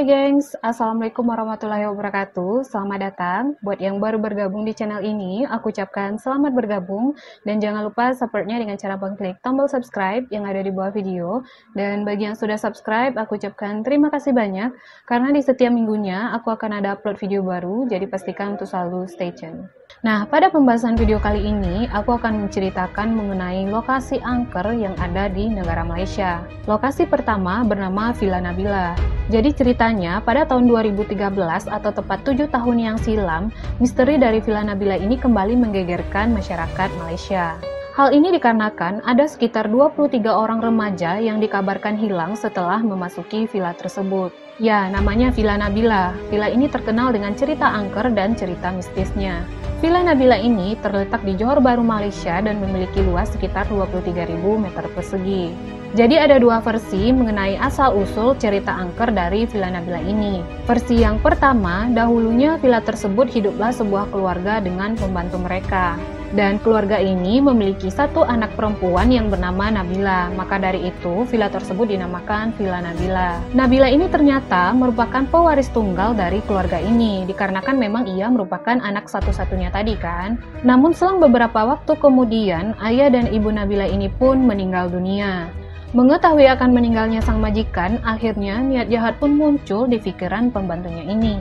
Hai gengs, Assalamualaikum warahmatullahi wabarakatuh. Selamat datang. Buat yang baru bergabung di channel ini, aku ucapkan selamat bergabung. Dan jangan lupa supportnya dengan cara mengklik tombol subscribe yang ada di bawah video. Dan bagi yang sudah subscribe, aku ucapkan terima kasih banyak. Karena di setiap minggunya, aku akan ada upload video baru, jadi pastikan untuk selalu stay tune. Nah, pada pembahasan video kali ini, aku akan menceritakan mengenai lokasi angker yang ada di negara Malaysia. Lokasi pertama bernama Villa Nabila. Jadi ceritanya, pada tahun 2013 atau tepat 7 tahun yang silam, misteri dari Villa Nabila ini kembali menggegerkan masyarakat Malaysia. Hal ini dikarenakan ada sekitar 23 orang remaja yang dikabarkan hilang setelah memasuki villa tersebut. Ya, namanya Villa Nabila. Villa ini terkenal dengan cerita angker dan cerita mistisnya. Villa Nabila ini terletak di Johor Bahru, Malaysia dan memiliki luas sekitar 23.000 meter persegi. Jadi ada dua versi mengenai asal-usul cerita angker dari Villa Nabila ini. Versi yang pertama, dahulunya villa tersebut hiduplah sebuah keluarga dengan pembantu mereka. Dan keluarga ini memiliki satu anak perempuan yang bernama Nabila. Maka dari itu, villa tersebut dinamakan Villa Nabila. Nabila ini ternyata merupakan pewaris tunggal dari keluarga ini, dikarenakan memang ia merupakan anak satu-satunya tadi kan. Namun selang beberapa waktu kemudian, ayah dan ibu Nabila ini pun meninggal dunia. Mengetahui akan meninggalnya sang majikan, akhirnya niat jahat pun muncul di pikiran pembantunya ini.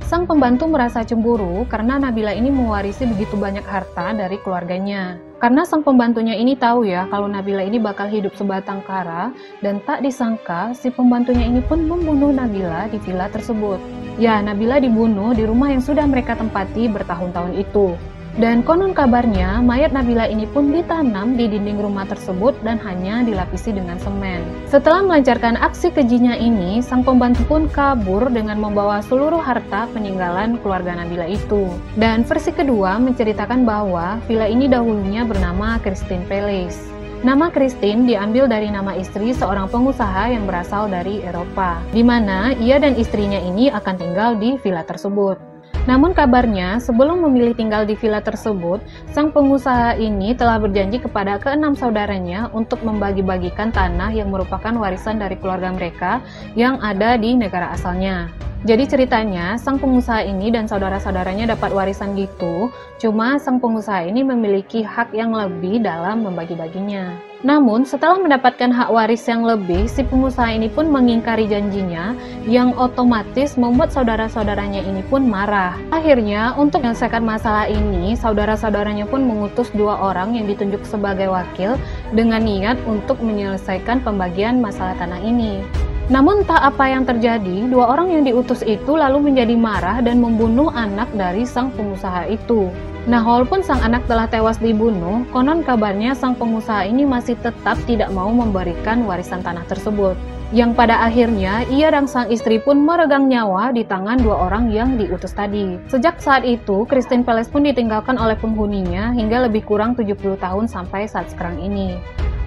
Sang pembantu merasa cemburu karena Nabila ini mewarisi begitu banyak harta dari keluarganya. Karena sang pembantunya ini tahu ya kalau Nabila ini bakal hidup sebatang kara, dan tak disangka si pembantunya ini pun membunuh Nabila di villa tersebut. Ya, Nabila dibunuh di rumah yang sudah mereka tempati bertahun-tahun itu. Dan konon kabarnya, mayat Nabila ini pun ditanam di dinding rumah tersebut dan hanya dilapisi dengan semen. Setelah melancarkan aksi kejinya ini, sang pembantu pun kabur dengan membawa seluruh harta peninggalan keluarga Nabila itu. Dan versi kedua menceritakan bahwa villa ini dahulunya bernama Christine Palace. Nama Christine diambil dari nama istri seorang pengusaha yang berasal dari Eropa, di mana ia dan istrinya ini akan tinggal di villa tersebut. Namun kabarnya, sebelum memilih tinggal di villa tersebut, sang pengusaha ini telah berjanji kepada keenam saudaranya untuk membagi-bagikan tanah yang merupakan warisan dari keluarga mereka yang ada di negara asalnya. Jadi ceritanya, sang pengusaha ini dan saudara-saudaranya dapat warisan gitu, cuma sang pengusaha ini memiliki hak yang lebih dalam membagi-baginya. Namun, setelah mendapatkan hak waris yang lebih, si pengusaha ini pun mengingkari janjinya, yang otomatis membuat saudara-saudaranya ini pun marah. Akhirnya, untuk menyelesaikan masalah ini, saudara-saudaranya pun mengutus dua orang yang ditunjuk sebagai wakil dengan niat untuk menyelesaikan pembagian masalah tanah ini. Namun tak apa yang terjadi, dua orang yang diutus itu lalu menjadi marah dan membunuh anak dari sang pengusaha itu. Nah, walaupun sang anak telah tewas dibunuh, konon kabarnya sang pengusaha ini masih tetap tidak mau memberikan warisan tanah tersebut. Yang pada akhirnya, ia dan sang istri pun meregang nyawa di tangan dua orang yang diutus tadi. Sejak saat itu, Christine Palace pun ditinggalkan oleh penghuninya hingga lebih kurang 70 tahun sampai saat sekarang ini.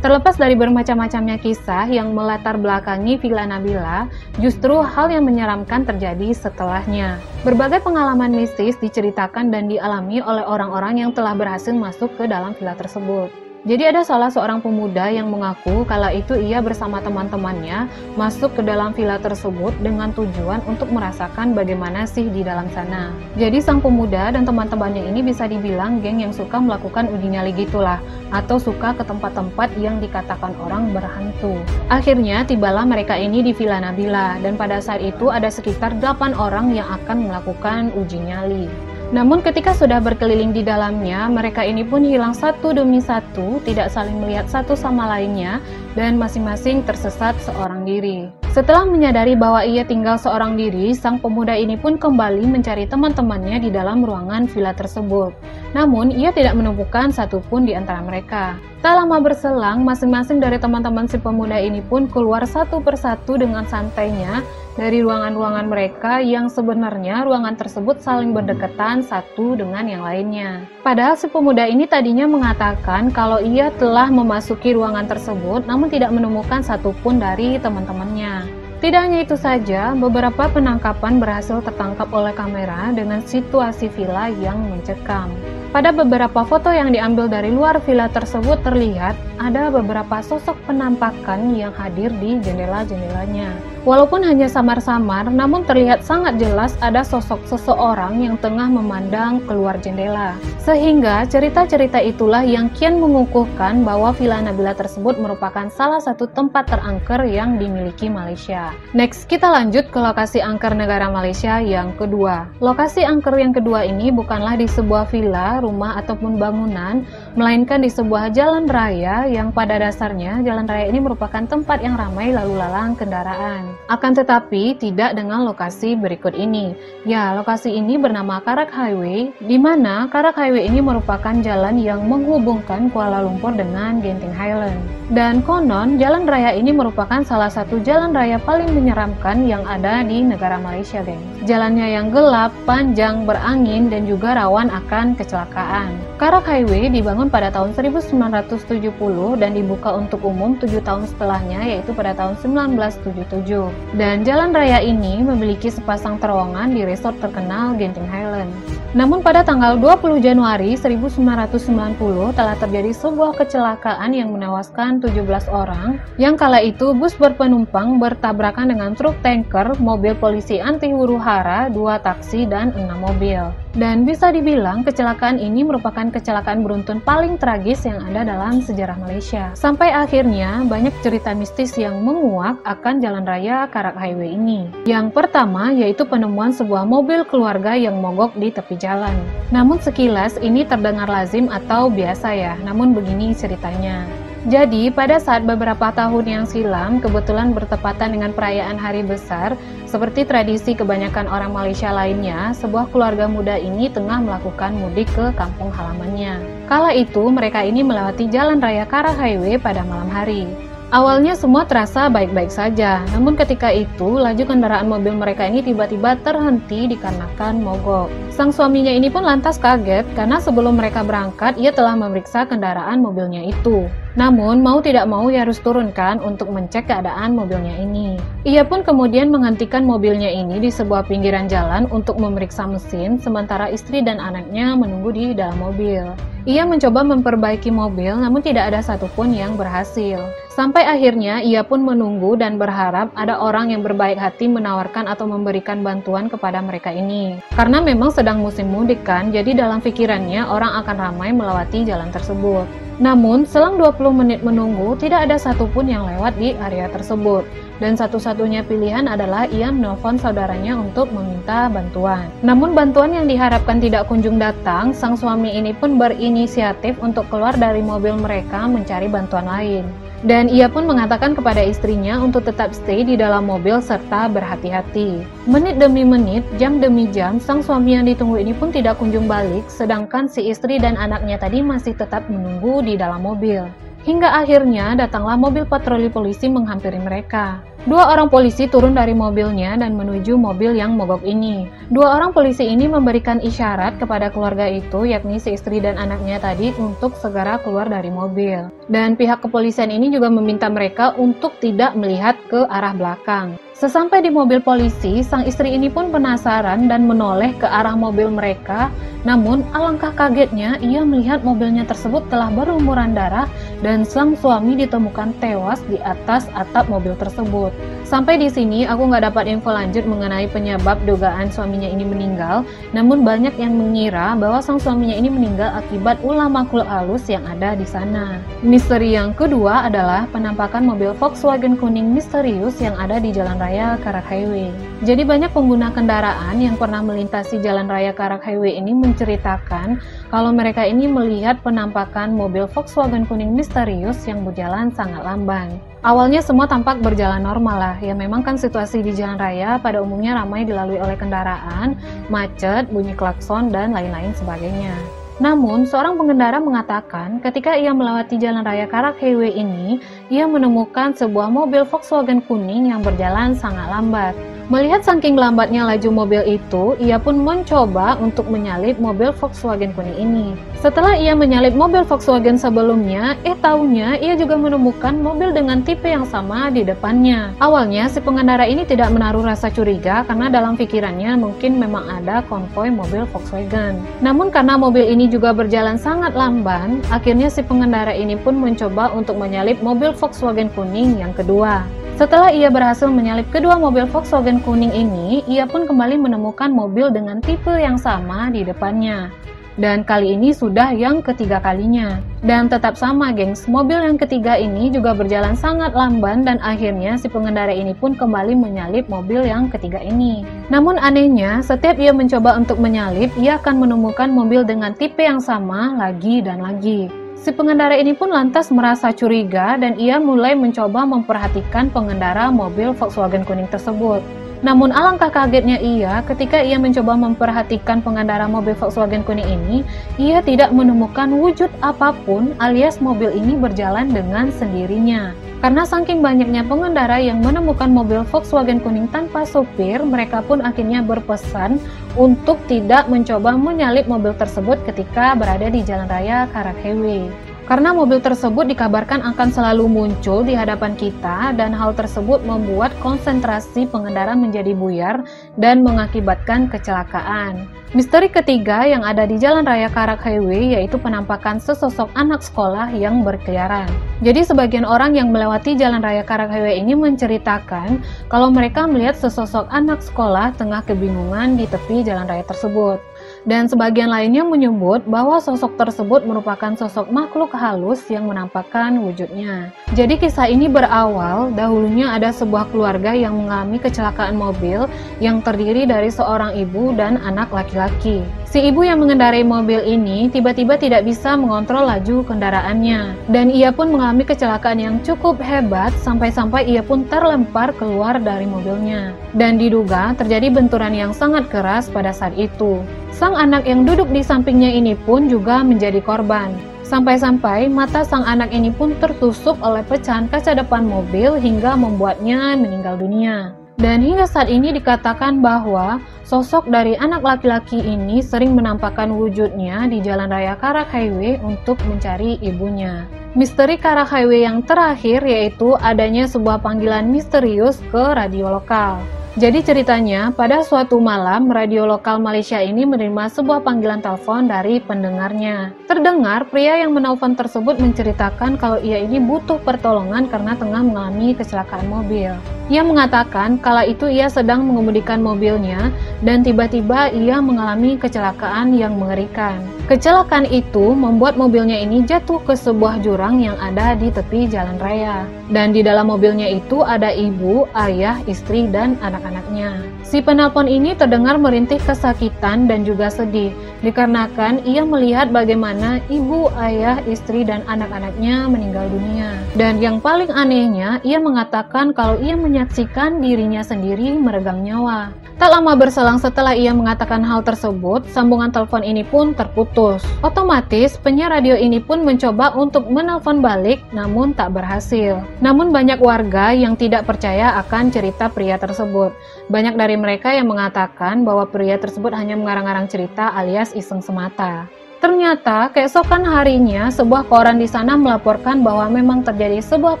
Terlepas dari bermacam-macamnya kisah yang melatar belakangi Villa Nabila, justru hal yang menyeramkan terjadi setelahnya. Berbagai pengalaman mistis diceritakan dan dialami oleh orang-orang yang telah berhasil masuk ke dalam villa tersebut. Jadi ada salah seorang pemuda yang mengaku kala itu ia bersama teman-temannya masuk ke dalam villa tersebut dengan tujuan untuk merasakan bagaimana sih di dalam sana. Jadi sang pemuda dan teman-temannya ini bisa dibilang geng yang suka melakukan uji nyali gitulah, atau suka ke tempat-tempat yang dikatakan orang berhantu. Akhirnya tibalah mereka ini di Villa Nabila, dan pada saat itu ada sekitar 8 orang yang akan melakukan uji nyali. Namun ketika sudah berkeliling di dalamnya, mereka ini pun hilang satu demi satu, tidak saling melihat satu sama lainnya, dan masing-masing tersesat seorang diri. Setelah menyadari bahwa ia tinggal seorang diri, sang pemuda ini pun kembali mencari teman-temannya di dalam ruangan villa tersebut. Namun, ia tidak menemukan satupun di antara mereka. Tak lama berselang, masing-masing dari teman-teman si pemuda ini pun keluar satu persatu dengan santainya dari ruangan-ruangan mereka yang sebenarnya ruangan tersebut saling berdekatan satu dengan yang lainnya. Padahal si pemuda ini tadinya mengatakan kalau ia telah memasuki ruangan tersebut namun tidak menemukan satupun dari teman-temannya. Tidak hanya itu saja, beberapa penangkapan berhasil tertangkap oleh kamera dengan situasi villa yang mencekam. Pada beberapa foto yang diambil dari luar villa tersebut terlihat ada beberapa sosok penampakan yang hadir di jendela-jendelanya. Walaupun hanya samar-samar, namun terlihat sangat jelas ada sosok seseorang yang tengah memandang keluar jendela. Sehingga cerita-cerita itulah yang kian mengukuhkan bahwa Villa Nabila tersebut merupakan salah satu tempat terangker yang dimiliki Malaysia. Next, kita lanjut ke lokasi angker negara Malaysia yang kedua. Lokasi angker yang kedua ini bukanlah di sebuah villa, rumah, ataupun bangunan, melainkan di sebuah jalan raya yang pada dasarnya jalan raya ini merupakan tempat yang ramai lalu lalang kendaraan. Akan tetapi tidak dengan lokasi berikut ini. Ya, lokasi ini bernama Karak Highway, di mana Karak Highway ini merupakan jalan yang menghubungkan Kuala Lumpur dengan Genting Highland. Dan konon, jalan raya ini merupakan salah satu jalan raya paling menyeramkan yang ada di negara Malaysia, geng. Jalannya yang gelap, panjang, berangin, dan juga rawan akan kecelakaan. Karak Highway dibangun pada tahun 1970 dan dibuka untuk umum 7 tahun setelahnya, yaitu pada tahun 1977. Dan jalan raya ini memiliki sepasang terowongan di resort terkenal Genting Highland. Namun pada tanggal 20 Januari 1990 telah terjadi sebuah kecelakaan yang menewaskan 17 orang, yang kala itu bus berpenumpang bertabrakan dengan truk tanker, mobil polisi anti huru-hara, 2 taksi, dan 6 mobil. Dan bisa dibilang kecelakaan ini merupakan kecelakaan beruntun paling tragis yang ada dalam sejarah Malaysia. Sampai akhirnya banyak cerita mistis yang menguak akan jalan raya Karak Highway ini. Yang pertama yaitu penemuan sebuah mobil keluarga yang mogok di tepi jalan. Namun sekilas ini terdengar lazim atau biasa ya, namun begini ceritanya. Jadi, pada saat beberapa tahun yang silam, kebetulan bertepatan dengan perayaan hari besar, seperti tradisi kebanyakan orang Malaysia lainnya, sebuah keluarga muda ini tengah melakukan mudik ke kampung halamannya. Kala itu, mereka ini melewati jalan raya Karak Highway pada malam hari. Awalnya semua terasa baik-baik saja, namun ketika itu laju kendaraan mobil mereka ini tiba-tiba terhenti dikarenakan mogok. Sang suaminya ini pun lantas kaget karena sebelum mereka berangkat ia telah memeriksa kendaraan mobilnya itu. Namun mau tidak mau ia harus turunkan untuk mencek keadaan mobilnya ini. Ia pun kemudian menghentikan mobilnya ini di sebuah pinggiran jalan untuk memeriksa mesin, sementara istri dan anaknya menunggu di dalam mobil. Ia mencoba memperbaiki mobil, namun tidak ada satupun yang berhasil. Sampai akhirnya ia pun menunggu dan berharap ada orang yang berbaik hati menawarkan atau memberikan bantuan kepada mereka ini. Karena memang sedang musim mudik kan, jadi dalam pikirannya orang akan ramai melewati jalan tersebut. Namun, selang 20 menit menunggu, tidak ada satupun yang lewat di area tersebut. Dan satu-satunya pilihan adalah ia menelpon saudaranya untuk meminta bantuan. Namun bantuan yang diharapkan tidak kunjung datang, sang suami ini pun berinisiatif untuk keluar dari mobil mereka mencari bantuan lain. Dan ia pun mengatakan kepada istrinya untuk tetap stay di dalam mobil serta berhati-hati. Menit demi menit, jam demi jam, sang suami yang ditunggu ini pun tidak kunjung balik, sedangkan si istri dan anaknya tadi masih tetap menunggu di dalam mobil. Hingga akhirnya datanglah mobil patroli polisi menghampiri mereka. 2 orang polisi turun dari mobilnya dan menuju mobil yang mogok ini. 2 orang polisi ini memberikan isyarat kepada keluarga itu, yakni si istri dan anaknya tadi, untuk segera keluar dari mobil. Dan pihak kepolisian ini juga meminta mereka untuk tidak melihat ke arah belakang. Sesampai di mobil polisi, sang istri ini pun penasaran dan menoleh ke arah mobil mereka. Namun, alangkah kagetnya ia melihat mobilnya tersebut telah berlumuran darah dan sang suami ditemukan tewas di atas atap mobil tersebut. Sampai di sini aku nggak dapat info lanjut mengenai penyebab dugaan suaminya ini meninggal, namun banyak yang mengira bahwa sang suaminya ini meninggal akibat ulah makhluk halus yang ada di sana. Misteri yang kedua adalah penampakan mobil Volkswagen kuning misterius yang ada di jalan raya Karak Highway. Jadi banyak pengguna kendaraan yang pernah melintasi jalan raya Karak Highway ini menceritakan kalau mereka ini melihat penampakan mobil Volkswagen kuning misterius yang berjalan sangat lamban. Awalnya semua tampak berjalan normal lah, ya memang kan situasi di jalan raya pada umumnya ramai dilalui oleh kendaraan, macet, bunyi klakson, dan lain-lain sebagainya. Namun, seorang pengendara mengatakan ketika ia melewati jalan raya Karak Highway ini, ia menemukan sebuah mobil Volkswagen kuning yang berjalan sangat lambat. Melihat saking lambatnya laju mobil itu, ia pun mencoba untuk menyalip mobil Volkswagen kuning ini. Setelah ia menyalip mobil Volkswagen sebelumnya, taunya ia juga menemukan mobil dengan tipe yang sama di depannya. Awalnya si pengendara ini tidak menaruh rasa curiga karena dalam pikirannya mungkin memang ada konvoi mobil Volkswagen. Namun karena mobil ini juga berjalan sangat lamban, akhirnya si pengendara ini pun mencoba untuk menyalip mobil Volkswagen kuning yang kedua. Setelah ia berhasil menyalip kedua mobil Volkswagen kuning ini, ia pun kembali menemukan mobil dengan tipe yang sama di depannya. Dan kali ini sudah yang ketiga kalinya. Dan tetap sama gengs, mobil yang ketiga ini juga berjalan sangat lamban dan akhirnya si pengendara ini pun kembali menyalip mobil yang ketiga ini. Namun anehnya, setiap ia mencoba untuk menyalip, ia akan menemukan mobil dengan tipe yang sama lagi dan lagi. Si pengendara ini pun lantas merasa curiga dan ia mulai mencoba memperhatikan pengendara mobil Volkswagen kuning tersebut. Namun alangkah kagetnya ia ketika ia mencoba memperhatikan pengendara mobil Volkswagen kuning ini, ia tidak menemukan wujud apapun alias mobil ini berjalan dengan sendirinya. Karena saking banyaknya pengendara yang menemukan mobil Volkswagen kuning tanpa sopir, mereka pun akhirnya berpesan untuk tidak mencoba menyalip mobil tersebut ketika berada di Jalan Raya Karak Highway. Karena mobil tersebut dikabarkan akan selalu muncul di hadapan kita dan hal tersebut membuat konsentrasi pengendara menjadi buyar dan mengakibatkan kecelakaan. Misteri ketiga yang ada di Jalan Raya Karak Highway yaitu penampakan sesosok anak sekolah yang berkeliaran. Jadi sebagian orang yang melewati Jalan Raya Karak Highway ini menceritakan kalau mereka melihat sesosok anak sekolah tengah kebingungan di tepi jalan raya tersebut. Dan sebagian lainnya menyebut bahwa sosok tersebut merupakan sosok makhluk halus yang menampakkan wujudnya. Jadi kisah ini berawal, dahulunya ada sebuah keluarga yang mengalami kecelakaan mobil yang terdiri dari seorang ibu dan anak laki-laki. Si ibu yang mengendarai mobil ini tiba-tiba tidak bisa mengontrol laju kendaraannya. Dan ia pun mengalami kecelakaan yang cukup hebat sampai-sampai ia pun terlempar keluar dari mobilnya. Dan diduga terjadi benturan yang sangat keras pada saat itu. Sang anak yang duduk di sampingnya ini pun juga menjadi korban. Sampai-sampai mata sang anak ini pun tertusuk oleh pecahan kaca depan mobil hingga membuatnya meninggal dunia. Dan hingga saat ini dikatakan bahwa sosok dari anak laki-laki ini sering menampakkan wujudnya di Jalan Raya Karak Highway untuk mencari ibunya. Misteri Karak Highway yang terakhir yaitu adanya sebuah panggilan misterius ke radio lokal. Jadi ceritanya, pada suatu malam, radio lokal Malaysia ini menerima sebuah panggilan telepon dari pendengarnya. Terdengar, pria yang menelpon tersebut menceritakan kalau ia ini butuh pertolongan karena tengah mengalami kecelakaan mobil. Ia mengatakan kala itu ia sedang mengemudikan mobilnya dan tiba-tiba ia mengalami kecelakaan yang mengerikan. Kecelakaan itu membuat mobilnya ini jatuh ke sebuah jurang yang ada di tepi jalan raya. Dan di dalam mobilnya itu ada ibu, ayah, istri, dan anak-anaknya. Si penelpon ini terdengar merintih kesakitan dan juga sedih, dikarenakan ia melihat bagaimana ibu, ayah, istri, dan anak-anaknya meninggal dunia. Dan yang paling anehnya, ia mengatakan kalau ia menyaksikan dirinya sendiri meregang nyawa. Tak lama berselang setelah ia mengatakan hal tersebut, sambungan telepon ini pun terputus. Otomatis, penyiar radio ini pun mencoba untuk menelpon balik, namun tak berhasil. Namun banyak warga yang tidak percaya akan cerita pria tersebut. Banyak dari mereka yang mengatakan bahwa pria tersebut hanya mengarang-arang cerita alias iseng semata. Ternyata keesokan harinya sebuah koran di sana melaporkan bahwa memang terjadi sebuah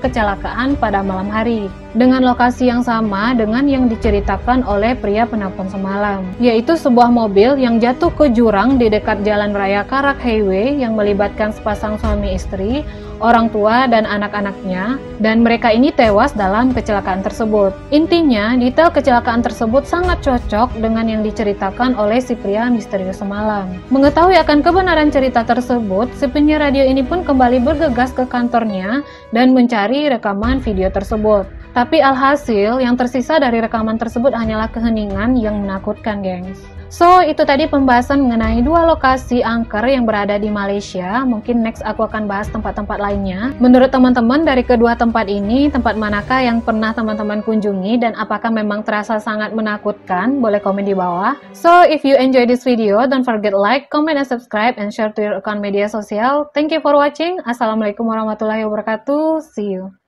kecelakaan pada malam hari dengan lokasi yang sama dengan yang diceritakan oleh pria penelpon semalam, yaitu sebuah mobil yang jatuh ke jurang di dekat Jalan Raya Karak Highway yang melibatkan sepasang suami istri, orang tua dan anak-anaknya, dan mereka ini tewas dalam kecelakaan tersebut. Intinya, detail kecelakaan tersebut sangat cocok dengan yang diceritakan oleh si pria misterius semalam. Mengetahui akan kebenaran cerita tersebut, si penyiar radio ini pun kembali bergegas ke kantornya dan mencari rekaman video tersebut. Tapi alhasil, yang tersisa dari rekaman tersebut hanyalah keheningan yang menakutkan, gengs. So, itu tadi pembahasan mengenai dua lokasi angker yang berada di Malaysia. Mungkin next aku akan bahas tempat-tempat lainnya. Menurut teman-teman, dari kedua tempat ini, tempat manakah yang pernah teman-teman kunjungi dan apakah memang terasa sangat menakutkan? Boleh komen di bawah. So, if you enjoy this video, don't forget like, comment, and subscribe, and share to your account media sosial. Thank you for watching. Assalamualaikum warahmatullahi wabarakatuh. See you.